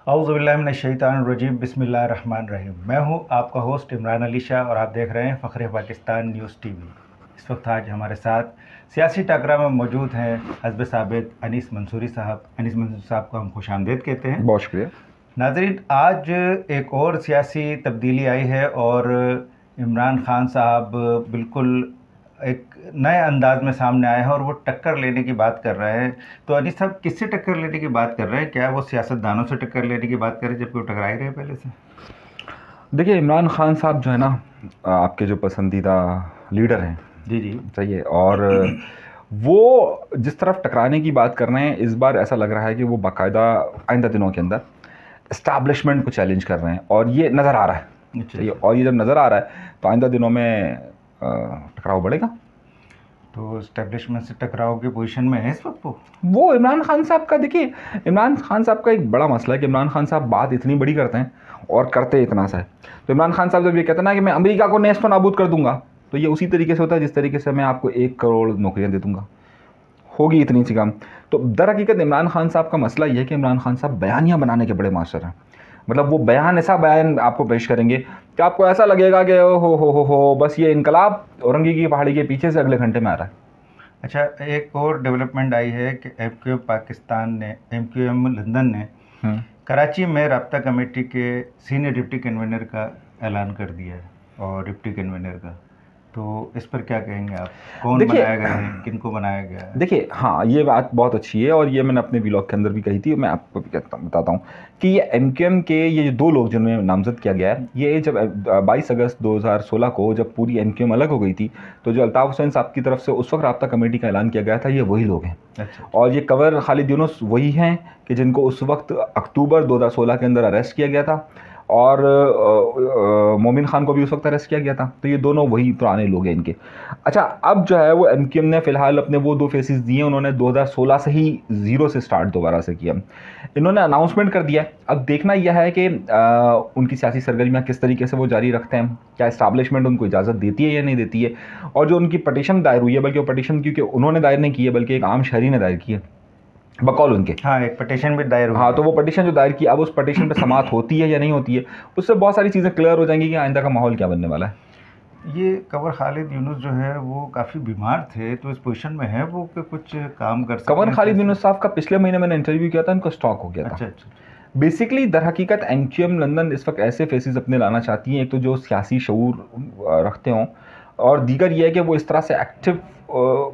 औज़ुबिल्लाहिमिनश्शैतानिर्रजीम बिस्मिल्लाहिर्रहमानिर्रहीम। मैं हूं आपका होस्ट इमरान अली शाह और आप देख रहे हैं फ़ख्र पाकिस्तान न्यूज़ टीवी। इस वक्त आज हमारे साथ सियासी टकरा में मौजूद हैं हज़ब साबित अनीस मंसूरी साहब। अनीस मंसूरी साहब को हम खुशामदीद कहते हैं। बहुत शुक्रिया नाज़रीन, आज एक और सियासी तब्दीली आई है और इमरान खान साहब बिल्कुल एक नए अंदाज में सामने आए हैं और वो टक्कर लेने की बात कर रहे हैं। तो अनीस साहब किससे टक्कर लेने की बात कर रहे हैं? क्या वो सियासतदानों से टक्कर लेने की बात कर रहे हैं जबकि वो टकरा ही रहे पहले से? देखिए, इमरान खान साहब जो है ना, आपके जो पसंदीदा लीडर हैं, जी जी सही है। और वो जिस तरफ टकराने की बात कर रहे हैं, इस बार ऐसा लग रहा है कि वो बाकायदा आइंदा दिनों के अंदर इस्टेब्लिशमेंट को चैलेंज कर रहे हैं और ये नज़र आ रहा है। अच्छा। सही है। और ये जब नज़र आ रहा है तो आइंदा दिनों में टकराव बढ़ेगा। तो इस्टेब्लिशमेंट से टकराव की पोजीशन में है इस वक्त वो इमरान खान साहब का, देखिए, इमरान खान साहब का एक बड़ा मसला है कि इमरान खान साहब बात इतनी बड़ी करते हैं और करते इतना सा है। तो इमरान खान साहब जब ये कहते हैं ना कि मैं अमेरिका को नेस्तो नाबूद कर दूंगा, तो ये उसी तरीके से होता है जिस तरीके से मैं आपको 1 करोड़ नौकरियां दे दूंगा, होगी इतनी सी काम। तो दर हकीकत इमरान खान साहब का मसला ये है कि इमरान खान साहब बयानियाँ बनाने के बड़े मास्टर हैं। मतलब वो बयान, ऐसा बयान आपको पेश करेंगे कि आपको ऐसा लगेगा कि हो बस ये इनकलाब औरंगी की पहाड़ी के पीछे से अगले घंटे में आ रहा है। अच्छा, एक और डेवलपमेंट आई है कि एमक्यूएम पाकिस्तान ने, एमक्यूएम लंदन ने कराची में राब्ता कमेटी के सीनियर डिप्टी कन्वीनर का ऐलान कर दिया है और डिप्टी कन्वीनर का। तो इस पर क्या कहेंगे आप? कौन बनाया गया है, किनको बनाया गया है? देखिए, हाँ, ये बात बहुत अच्छी है और ये मैंने अपने व्लॉग के अंदर भी कही थी। मैं आपको भी बताता हूँ कि ये एमक्यूएम के ये 2 लोग जिन्हें नामजद किया गया है, ये जब 22 अगस्त 2016 को जब पूरी एमक्यूएम अलग हो गई थी, तो जो अल्ताफ़ हुसैन साहब की तरफ से उस वक्त राब्ता कमेटी का ऐलान किया गया था, ये वही लोग हैं। अच्छा। और ये कवर खालिद यूनुस वही हैं कि जिनको उस वक्त अक्टूबर 2016 के अंदर अरेस्ट किया गया था और मोमिन खान को भी उस वक्त अरेस्ट किया गया था। तो ये दोनों वही पुराने लोग हैं इनके। अच्छा, अब जो है वो एमक्यूएम ने फ़िलहाल अपने वो 2 फेसेस दिए। उन्होंने 2016 से ही 0 से स्टार्ट दोबारा से किया। इन्होंने अनाउंसमेंट कर दिया। अब देखना यह है कि उनकी सियासी सरगर्मियाँ किस तरीके से वो जारी रखते हैं, क्या इस्टेब्लिशमेंट उनको इजाज़त देती है या नहीं देती है। और जो उनकी पटिशन दायर हुई है, बल्कि वो पटिशन क्योंकि उन्होंने दायर नहीं की है बल्कि एक आम शहरी ने दायर की है बकौल उनके। हाँ, एक पटिशन भी दायर हुई। हाँ, तो वो पटिशन जो दायर की, अब उस पटिशन पे समाअत होती है या नहीं होती है, उससे बहुत सारी चीज़ें क्लियर हो जाएंगी कि आइंदा का माहौल क्या बनने वाला है। ये कवर खालिद यूनुस जो है वो काफ़ी बीमार थे, तो इस पोजीशन में है वो कि कुछ काम कर सकते हैं? कवर खालिद यूनुस साहब का पिछले महीने मैंने इंटरव्यू किया था, उनका स्टॉक हो गया था। अच्छा। बेसिकली दर हकीकत एमक्यूएम लंदन इस वक्त ऐसे फेसेस अपने लाना चाहती हैं, एक तो जो सियासी शऊर रखते हों, और दीगर ये है कि वो इस तरह से एक्टिव,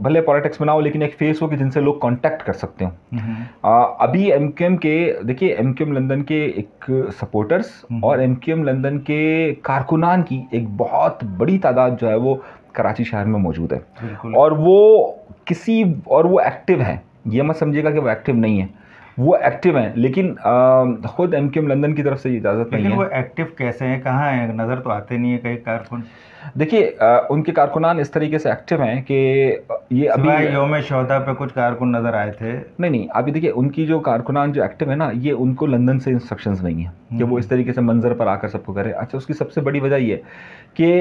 भले पॉलिटिक्स में ना हो लेकिन एक फेस हो कि जिनसे लोग कांटेक्ट कर सकते हों। अभी एमक्यूएम के, देखिए, एमक्यूएम लंदन के एक सपोर्टर्स और एमक्यूएम लंदन के कारकुनान की एक बहुत बड़ी तादाद जो है वो कराची शहर में मौजूद है। और वो एक्टिव हैं। ये मत समझिएगा कि वो एक्टिव नहीं है, वो एक्टिव हैं, लेकिन खुद एमक्यूएम लंदन की तरफ से इजाज़त नहीं है। लेकिन वो एक्टिव कैसे हैं, कहाँ हैं? नज़र तो आते नहीं है कई कारकुन। देखिए, उनके कारकुनान इस तरीके से एक्टिव हैं कि ये अभी यौम शोहदा पे कुछ कारकुन नज़र आए थे। नहीं, अभी देखिए, उनकी जो कारकुनान जो एक्टिव है ना, ये उनको लंदन से इंस्ट्रक्शंस नहीं है कि वो इस तरीके से मंजर पर आकर सबको करे। अच्छा, उसकी सबसे बड़ी वजह ये कि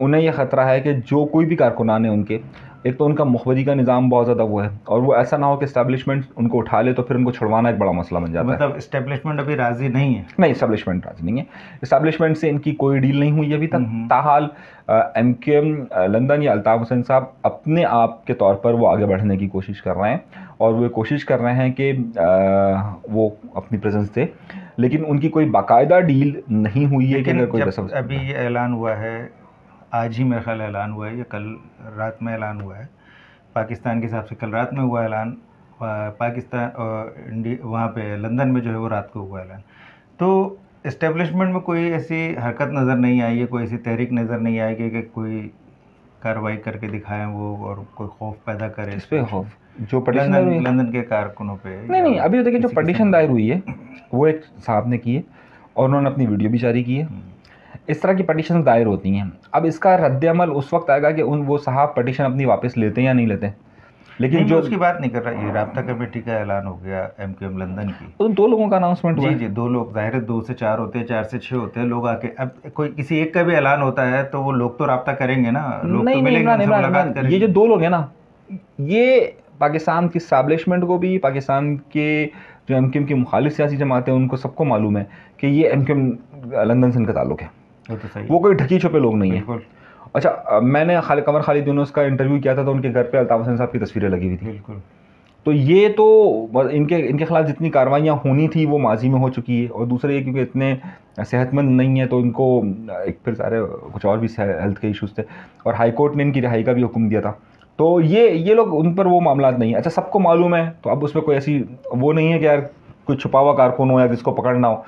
उन्हें यह ख़तरा है कि जो कोई भी कारकुनान है उनके, एक तो उनका मुखबरी का निज़ाम बहुत ज़्यादा वो है, और वो ऐसा ना हो कि इस्टेब्लिशमेंट उनको उठा ले तो फिर उनको छुड़वाना एक बड़ा मसला बन जाता है। मतलब इस्टेब्लिशमेंट अभी राज़ी नहीं है? नहीं, इस्टेब्लिशमेंट राज़ी नहीं है। इस्टेब्लिशमेंट से इनकी कोई डील नहीं हुई अभी तक। ताहाल एमक्यूएम लंदन या अल्ताफ़ हुसैन साहब अपने आप के तौर पर वो आगे बढ़ने की कोशिश कर रहे हैं और वो कोशिश कर रहे हैं कि वो अपनी प्रेजेंस दे, लेकिन उनकी कोई बाकायदा डील नहीं हुई है कि अगर कोई अभी ये ऐलान हुआ है, आज ही मेरा ख्याल ऐलान हुआ है या कल रात में ऐलान हुआ है पाकिस्तान के हिसाब से, कल रात में हुआ ऐलान। पाकिस्तान और वहाँ पे लंदन में जो है वो रात को हुआ ऐलान। तो इस्टेब्लिशमेंट में कोई ऐसी हरकत नज़र नहीं आई है, कोई ऐसी तहरीक नज़र नहीं आएगी कि कोई कार्रवाई करके दिखाएं वो और कोई खौफ पैदा करे। इस पे खौफ जो पटिशन लंदन के कारकुनों पे? नहीं, अभी देखिए, जो पटिशन दायर हुई है वो एक साहब ने की है और उन्होंने अपनी वीडियो भी जारी की है। इस तरह की पटिशन दायर होती हैं। अब इसका रद्द-ए-अमल उस वक्त आएगा कि वो साहब पटिशन अपनी वापस लेते हैं या नहीं लेते। लेकिन जो उसकी बात नहीं कर रहा, ये राब्ता कमेटी का ऐलान हो गया एमक्यूएम लंदन की, तो 2 लोगों का अनाउंसमेंट हुआ। जी, 2 लोग, जाहिर है 2 से 4 होते हैं, 4 से 6 होते हैं लोग आके। अब कोई किसी एक का भी ऐलान होता है तो वो लोग तो राब्ता करेंगे ना, लोग तो मिलेंगे, उनसे मुलाकात करेंगे। ये जो 2 लोग हैं ना, ये पाकिस्तान की इस्टेब्लिशमेंट को भी, पाकिस्तान के जो एमक्यूएम की मुखालिफ सियासी जमातें हैं उनको सबको मालूम है कि ये एमक्यूएम लंदन से इनका ताल्लुक है, वो तो सही वो कोई ढके छुपे लोग नहीं है। बिल्कुल अच्छा, मैंने कमर खालिद यूनुस का इंटरव्यू किया था तो उनके घर पे अल्ताफ़ हुसैन साहब की तस्वीरें लगी हुई थी। बिल्कुल। तो ये तो इनके खिलाफ जितनी कार्रवाइयाँ होनी थी वो माजी में हो चुकी है, और दूसरे ये क्योंकि इतने सेहतमंद नहीं है तो इनको एक फिर सारे कुछ और भी हेल्थ के इश्यूज़ थे, और हाई कोर्ट ने इनकी रिहाई का भी हुक्म दिया था। तो ये लोग, उन पर वो मामला नहीं है। अच्छा, सबको मालूम है तो अब उसमें कोई ऐसी वो नहीं है कि यार कोई छुपा हुआ कारकुन हो या जिसको पकड़ना हो,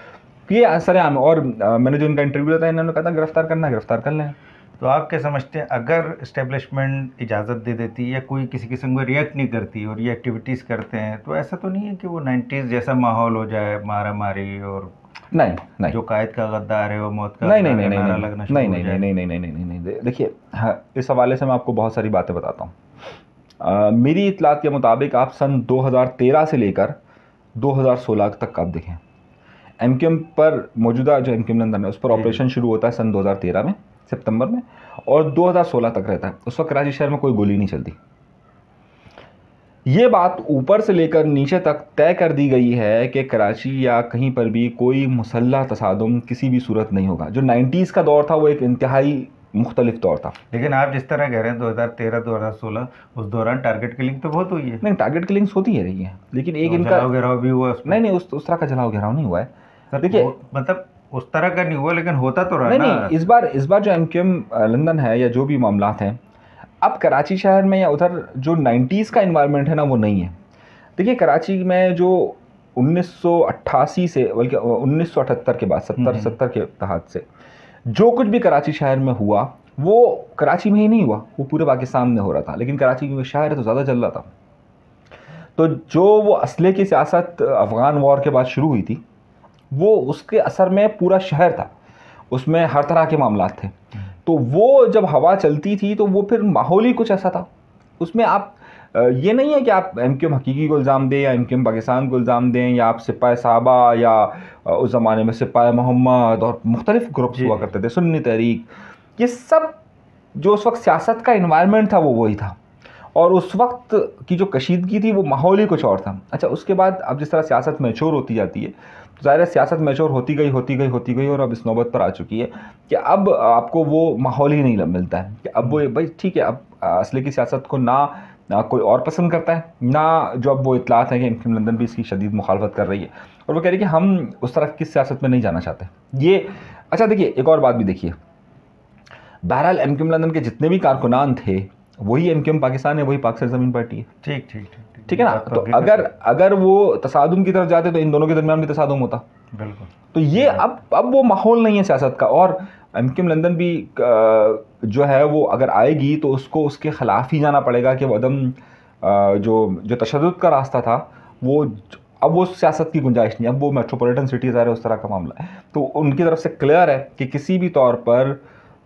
ये असर आम। और मैंने जो इनका इंटरव्यू लिया था इन्होंने कहा था गिरफ्तार करना है, गिरफ्तार कर लें। तो आप क्या समझते हैं, अगर इस्टेब्लिशमेंट इजाज़त दे देती या कोई किसी किस्म को रिएक्ट नहीं करती और ये एक्टिविटीज़ करते हैं, तो ऐसा तो नहीं है कि वो 90s जैसा माहौल हो जाए, मारा मारी और नहीं जो कायद का गद्दार है वो मौत का नहीं गद्दार नहीं है, नहीं नारा नहीं लगना शुरू नहीं हो नहीं जाए? नहीं नहीं नहीं नहीं नहीं नहीं देखिए, हाँ, इस हवाले से मैं आपको बहुत सारी बातें बताता हूँ। मेरी इतलात के मुताबिक आप सन 2013 से लेकर 2016 तक आप देखें, एमक्यूएम पर मौजूदा जो एमक्यूएम लंदन है उस पर जी। ऑपरेशन शुरू होता है सन 2013 में सितंबर में, और 2016 तक रहता है। उस वक्त कराची शहर में कोई गोली नहीं चलती। ये बात ऊपर से लेकर नीचे तक तय कर दी गई है कि कराची या कहीं पर भी कोई मुसल्लह तसादुम किसी भी सूरत नहीं होगा। जो 90s का दौर था वो एक इंतहाई मुख्तलिफ दौर था। लेकिन आप जिस तरह कह रहे हैं 2013-2016 उस दौरान टारगेट किलिंग तो बहुत हुई है। नहीं, टारगेट किलिंग्स होती है रही है, लेकिन एक और इनका जलाओ गिराव भी हुआ उसमें। नहीं, उस तरह का जलाओ घेराव नहीं हुआ है। सर, देखिए, मतलब उस तरह का नहीं हुआ, लेकिन होता तो रहा नहीं ना। नहीं, इस बार जो एमक्यूएम लंदन है या जो भी मामलात हैं, अब कराची शहर में या उधर जो 90s का इन्वायरमेंट है ना वो नहीं है। देखिए, कराची में जो 1988 से, बल्कि 1978 के बाद 70 के तहत से जो कुछ भी कराची शहर में हुआ वो कराची में ही नहीं हुआ, वो पूरे पाकिस्तान में हो रहा था। लेकिन कराची में शहर है तो ज़्यादा जल रहा था। तो जो वो असले की सियासत अफ़गान वॉर के बाद शुरू हुई थी, वो उसके असर में पूरा शहर था, उसमें हर तरह के मामलात थे। तो वो जब हवा चलती थी तो वो फिर माहौल ही कुछ ऐसा था। उसमें आप ये नहीं है कि आप एमक्यूएम हकीकी को इल्ज़ाम दें या एमक्यूएम पाकिस्तान को इल्ज़ाम दें, या आप सिपाही साहबा या उस ज़माने में सिपाही मोहम्मद और मुख्तलिफ ग्रुप्स हुआ करते थे, सुन्नी तहरीक, ये सब जो उस वक्त सियासत का इन्वायरमेंट था वो वही था, और उस वक्त की जो कशीदगी थी वो माहौल ही कुछ और था। अच्छा, उसके बाद अब जिस तरह सियासत मैच्योर होती जाती है तो ज़ाहिर है सियासत मैच्योर होती गई और अब इस नौबत पर आ चुकी है कि अब आपको वो माहौल ही नहीं मिलता है कि अब वो भाई ठीक है, अब असले की सियासत को ना कोई और पसंद करता है, ना जो अब वो इतलात है कि एमक्यूएम लंदन भी इसकी शदीद मुखालफत कर रही है, और वो कह रही है कि हम उस तरह की सियासत में नहीं जाना चाहते ये। अच्छा देखिए, एक और बात भी देखिए, बहरहाल एमक्यूएम लंदन के जितने भी कारकुनान थे वही एमक्यूएम पाकिस्तान है, वही पाक सरजमीन पार्टी है। ठीक है ना। तो अगर वो तसादुम की तरफ जाते तो इन दोनों के दरमियान भी तसादुम होता। बिल्कुल। तो ये अब वो माहौल नहीं है सियासत का, और एमक्यूएम लंदन भी जो है वो अगर आएगी तो उसको उसके ख़िलाफ़ ही जाना पड़ेगा कि वो अदम जो तशद्दुद का रास्ता था वो अब वो सियासत की गुंजाइश नहीं, अब वो मेट्रोपॉलिटन सिटीज़ आ रहे हैं, उस तरह का मामला है। तो उनकी तरफ से क्लियर है कि किसी भी तौर पर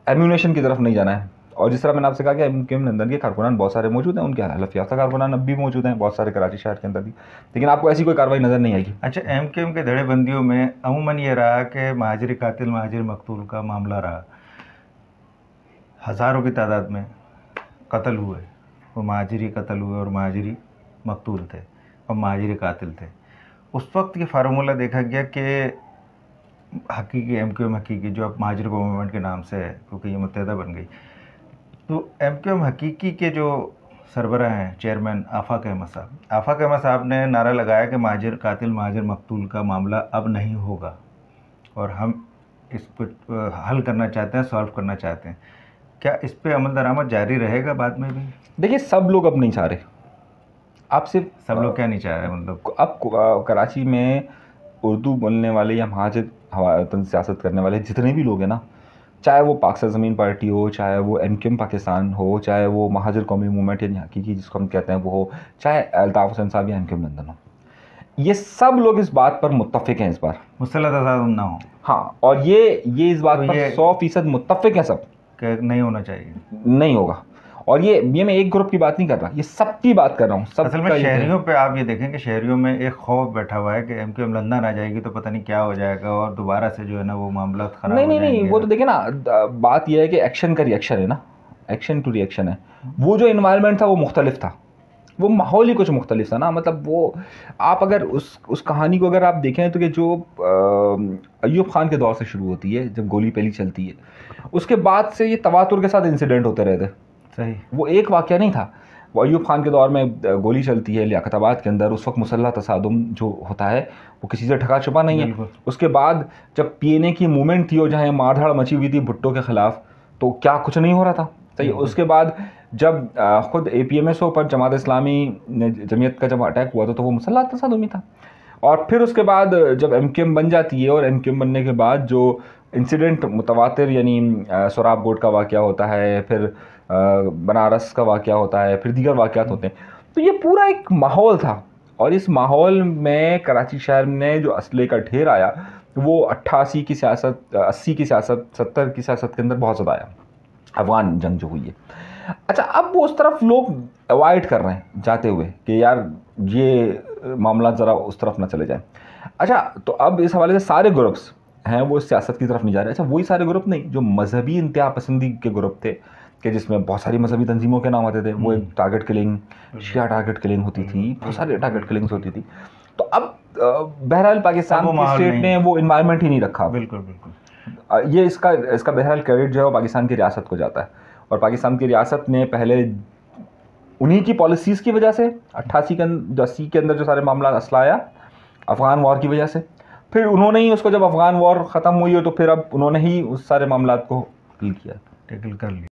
एम्यूनेशन की तरफ नहीं जाना है। और जिस तरह मैंने आपसे कहा कि एमक्यूएम लंदन के कारकुनान बहुत सारे मौजूद हैं, उनके हलफ याफ्ता कारकुनान अब भी मौजूद हैं बहुत सारे कराची शहर के अंदर भी, लेकिन आपको ऐसी कोई कार्रवाई नज़र नहीं आएगी। अच्छा, एमक्यूएम के धड़ेबंदियों में अमूमन ये रहा कि महाजिर कातिल महाजिर मकतूल का मामला रहा, हज़ारों की तादाद में कत्ल हुए, वो महाजिरी कत्ल हुए और महाजिरी मकतूल थे और महाजिरी कातिल थे। उस वक्त ये फार्मूला देखा गया कि हकीकी एमक्यूएम हकीकी, जो अब महाजिर गवर्नमेंट के नाम से है क्योंकि ये मुत्तहदा बन गई, तो एमक्यूएम हकीकी के जो सरबराह हैं, चेयरमैन आफाक अहमद साहब ने नारा लगाया कि महाजिर कातिल महाजिर मकतूल का मामला अब नहीं होगा और हम इसको हल करना चाहते हैं, सॉल्व करना चाहते हैं। क्या इस पे अमल दरामद जारी रहेगा बाद में भी? देखिए, सब लोग अब नहीं चाह रहे। आप सिर्फ सब लोग क्या नहीं चाह रहे, मतलब अब कराची में उर्दू बोलने वाले या महाजिर सियासत करने वाले जितने भी लोग हैं ना, चाहे वो पाक सरजमीन पार्टी हो, चाहे वो एमक्यूएम पाकिस्तान हो, चाहे वो महाजिर कौमी मूवमेंट यानी हकीकी जिसको हम कहते हैं वो हो, चाहे अल्ताफ़ हुसैन साहब या एमक्यूएम लंदन हो, ये सब लोग इस बात पर मुत्तफिक हैं, इस बार मुसल्लह तसादुम ना हो। हाँ, और ये इस बात पर 100% मुत्तफिक हैं सब कि नहीं होना चाहिए, नहीं होगा। और ये मैं एक ग्रुप की बात नहीं कर रहा, ये सबकी बात कर रहा हूँ। सब असल में शहरियों पे आप ये देखें कि शहरियों में एक खौफ बैठा हुआ है कि एमक्यूएम लंदन आ जाएगी तो पता नहीं क्या हो जाएगा और दोबारा से जो है ना वो मामला खराब हो जाएंगे। नहीं, वो तो देखिए ना, बात यह है कि एक्शन का रिएक्शन है ना, एक्शन टू रिएक्शन है। वो जो इन्वायरमेंट था वो मुख्तलिफ था, वो माहौल ही कुछ मुख्तलिफ था ना। मतलब वो आप अगर उस कहानी को अगर आप देखें तो कि जो अय्यूब खान के दौर से शुरू होती है, जब गोली पहली चलती है, उसके बाद से ये तवातुर के साथ इंसिडेंट होते रहे थे। सही। वो एक वाक़या नहीं था। वो अय्यूब खान के दौर में गोली चलती है लियाकताबाद के अंदर, उस वक्त मुसल्लह तसादुम जो होता है वो किसी से ढका छुपा नहीं है। उसके बाद जब पीएनए की मूवमेंट थी और जहाँ मारधाड़ मची हुई थी भुट्टो के ख़िलाफ़, तो क्या कुछ नहीं हो रहा था। सही। उसके बाद जब ख़ुद APMSO पर जमात इस्लामी जमीयत का जब अटैक हुआ तो वो मुसल्लह तसादुम ही था। और फिर उसके बाद जब MQM बन जाती है, और MQM बनने के बाद जो इंसिडेंट मुतवातिर, यानी सोराब गोट का वाक़या होता है, फिर बनारस का वाक़या होता है, फिर दीगर वाक़यात होते हैं, तो ये पूरा एक माहौल था। और इस माहौल में कराची शहर में जो असले का ढेर आया वो 88 की सियासत, 80 की सियासत, 70 की सियासत के अंदर बहुत ज़्यादा आया, अफ़गान जंग जो हुई है। अच्छा, अब वो उस तरफ लोग अवॉइड कर रहे हैं जाते हुए कि यार ये मामला ज़रा उस तरफ ना चले जाए। अच्छा, तो अब इस हवाले से सारे ग्रुप्स हैं वो सियासत की तरफ नहीं जा रहे। अच्छा, वही सारे ग्रुप नहीं, जो मजहबी इंतहा पसंदी के ग्रुप थे कि जिसमें बहुत सारी मजहबी तंजीमों के नाम आते थे, वो एक टारगेट किलिंग, शिया टारगेट किलिंग होती थी, बहुत सारे टारगेट किलिंग्स होती थी। तो अब बहरहाल पाकिस्तान की स्टेट ने वो इन्वायरमेंट ही नहीं रखा। बिल्कुल बिल्कुल। ये इसका बहरहाल क्रेडिट जो है वो पाकिस्तान की रियासत को जाता है। और पाकिस्तान की रियासत ने पहले उन्हीं की पॉलिसीज़ की वजह से 80 के अंदर जो सारे मामला असला आया अफ़गान वॉर की वजह से, फिर उन्होंने ही उसको, जब अफ़गान वॉर ख़त्म हुई हो तो फिर अब उन्होंने ही उस सारे मामला को टैकल कर लिया।